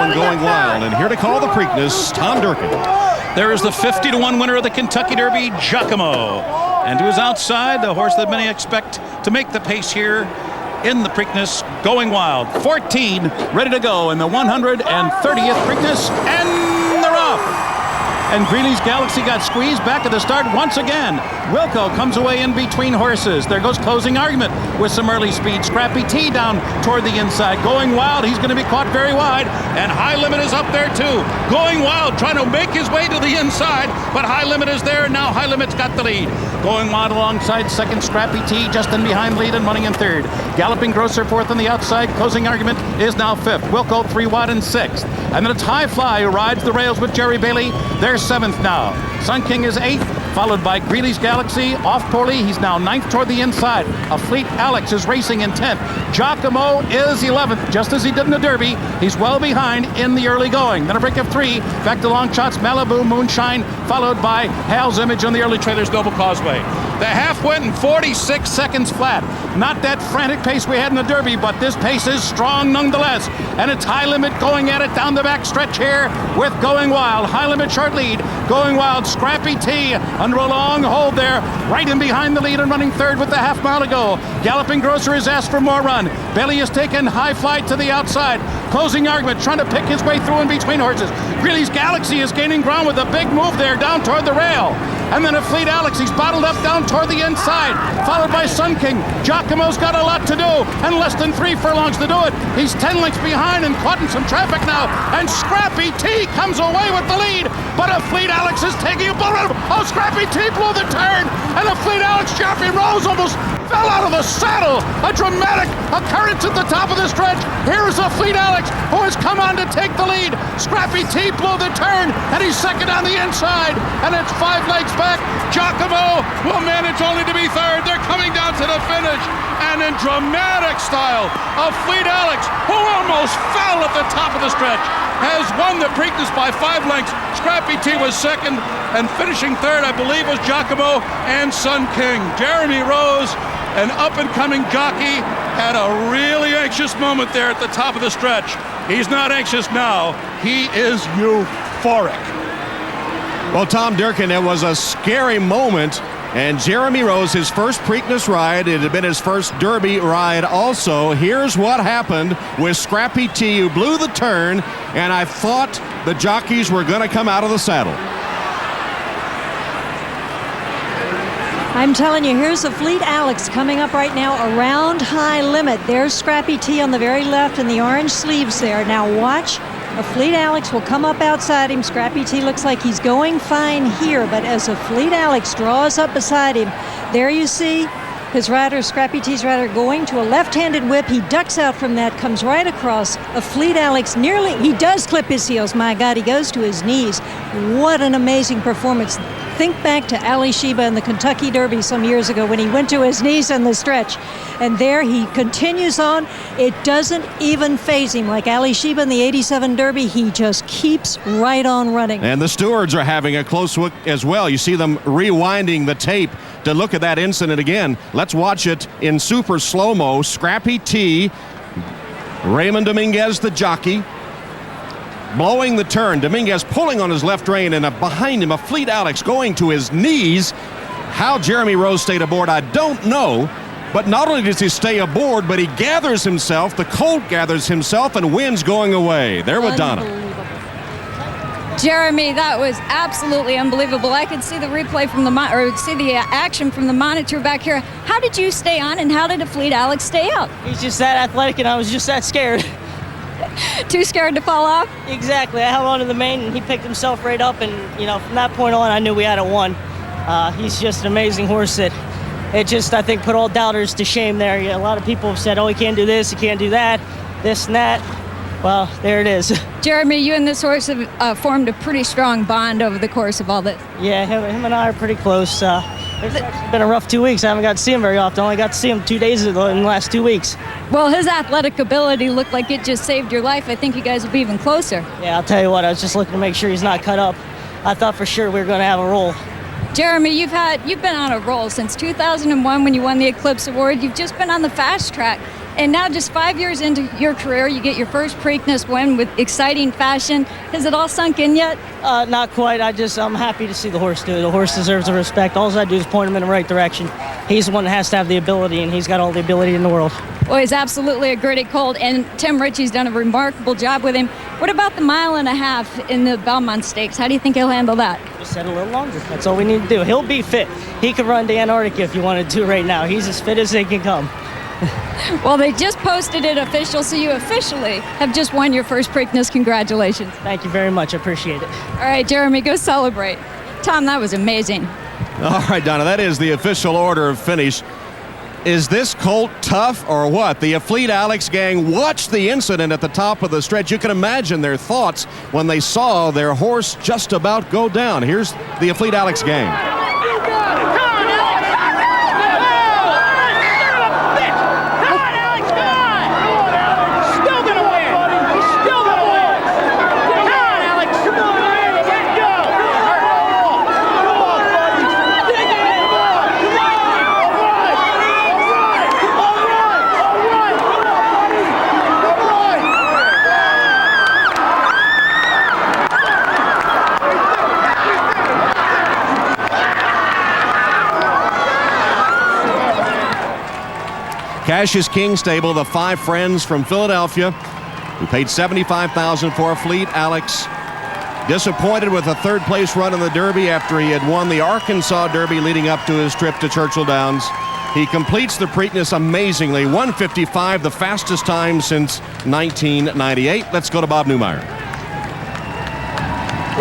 from Going Wild. And here to call the Preakness, Tom Durkin. There is the 50-1 winner of the Kentucky Derby, Giacomo. And to his outside, the horse that many expect to make the pace here in the Preakness, Going Wild. 14 ready to go in the 130th Preakness, and they're off. And Greeley's Galaxy got squeezed back at the start once again. Wilco comes away in between horses. There goes Closing Argument with some early speed. Scrappy T down toward the inside. Going Wild, he's going to be caught very wide. And High Limit is up there too. Going Wild trying to make his way to the inside, but High Limit is there. Now High Limit's got the lead. Going Wild alongside second, Scrappy T just in behind lead and running in third. Galloping Grocer fourth on the outside. Closing Argument is now fifth. Wilco 3 wide in sixth. And then it's High Fly who rides the rails with Jerry Bailey. They're seventh now. Sun King is eighth, followed by Greeley's Galaxy. Off poorly, he's now ninth toward the inside. Afleet Alex is racing in 10th. Giacomo is 11th, just as he did in the Derby. He's well behind in the early going. Then a break of 3, back to long shots, Malibu, Moonshine, followed by Hal's Image on the early trailers, Noble Causeway. The half went in 46 seconds flat. Not that frantic pace we had in the Derby, but this pace is strong nonetheless. And it's High Limit going at it down the back stretch here with Going Wild. High Limit short lead. Going Wild, Scrappy T under a long hold there, right in behind the lead and running third with the half mile to go. Galloping Grocer is asked for more run. Bailey has taken High Fly to the outside. Closing Argument trying to pick his way through in between horses. Greeley's Galaxy is gaining ground with a big move there down toward the rail. And then Afleet Alex, he's bottled up down toward the inside, followed by Sun King. Giacomo's got a lot to do, and less than 3 furlongs to do it. He's 10 lengths behind and caught in some traffic now, and Scrappy T comes away with the lead, but Afleet Alex is taking a bull run. Oh, Scrappy T blew the turn, and Afleet Alex, Jeffrey Rose almost fell out of the saddle. A dramatic occurrence at the top of the stretch. Here is Afleet Alex, who has come on to take the lead. Scrappy T blew the turn, and he's second on the inside, and it's 5 lengths back. Giacomo will manage only to be third. They're coming down to the finish, and in dramatic style, Afleet Alex, who almost fell at the top of the stretch, has won the Preakness by 5 lengths. Scrappy T was second, and finishing third, I believe, was Giacomo and Sun King. Jeremy Rose, an up-and-coming jockey, had a really anxious moment there at the top of the stretch. He's not anxious now. He is euphoric. Well, Tom Durkin, it was a scary moment. And Jeremy Rose, his first Preakness ride, it had been his first Derby ride also. Here's what happened with Scrappy T, who blew the turn, and I thought the jockeys were going to come out of the saddle. I'm telling you, here's Afleet Alex coming up right now around High Limit. There's Scrappy T on the very left in the orange sleeves there. Now watch. Afleet Alex will come up outside him. Scrappy T looks like he's going fine here, but as Afleet Alex draws up beside him, there you see his rider, Scrappy T's rider, going to a left-handed whip. He ducks out from that, comes right across. Afleet Alex he does clip his heels. My God, he goes to his knees. What an amazing performance. Think back to Ali Sheba in the Kentucky Derby some years ago when he went to his knees on the stretch. And there he continues on. It doesn't even faze him. Like Ali Sheba in the 87 Derby, he just keeps right on running. And the stewards are having a close look as well. You see them rewinding the tape to look at that incident again. Let's watch it in super slow-mo. Scrappy T, Raymond Dominguez, the jockey, blowing the turn. Dominguez pulling on his left rein, and behind him, Afleet Alex going to his knees. How Jeremy Rose stayed aboard, I don't know. But not only does he stay aboard, but he gathers himself, the colt gathers himself, and wins going away. There with Donna. Jeremy, that was absolutely unbelievable. I could see the replay from the action from the monitor back here. How did you stay on, and how did Afleet Alex stay up? He's just that athletic, and I was just that scared. Too scared to fall off? Exactly. I held on to the mane, and he picked himself right up, and from that point on, I knew we had it won. He's just an amazing horse that it just, I think, put all doubters to shame there. A lot of people have said, oh, he can't do this, he can't do that, this and that. Well, there it is. Jeremy, you and this horse have formed a pretty strong bond over the course of all this. Yeah, him and I are pretty close. It's actually been a rough 2 weeks. I haven't got to see him very often. I only got to see him 2 days ago in the last 2 weeks. Well, his athletic ability looked like it just saved your life. I think you guys will be even closer. Yeah, I'll tell you what, I was just looking to make sure he's not cut up. I thought for sure we were going to have a roll. Jeremy, you've been on a roll since 2001 when you won the Eclipse Award. You've just been on the fast track. And now just 5 years into your career, you get your first Preakness win with exciting fashion. Has it all sunk in yet? Not quite. I'm happy to see the horse do it. The horse deserves the respect. All I do is point him in the right direction. He's the one that has to have the ability, and he's got all the ability in the world. Well, he's absolutely a gritty colt, and Tim Ritchie's done a remarkable job with him. What about the 1.5 miles in the Belmont Stakes? How do you think he'll handle that? Just set a little longer. That's all we need to do. He'll be fit. He could run to Antarctica if you wanted to right now. He's as fit as they can come. Well, they just posted it official, so you officially have just won your first Preakness. Congratulations. Thank you very much. I appreciate it. All right, Jeremy, go celebrate. Tom, that was amazing. All right, Donna, that is the official order of finish. Is this colt tough or what? The Afleet Alex gang watched the incident at the top of the stretch. You can imagine their thoughts when they saw their horse just about go down. Here's the Afleet Alex gang. Cassius King stable, the 5 friends from Philadelphia who paid $75,000 for Afleet Alex. Disappointed with a third-place run in the Derby after he had won the Arkansas Derby leading up to his trip to Churchill Downs. He completes the Preakness amazingly, 1:55, the fastest time since 1998. Let's go to Bob Newmeyer.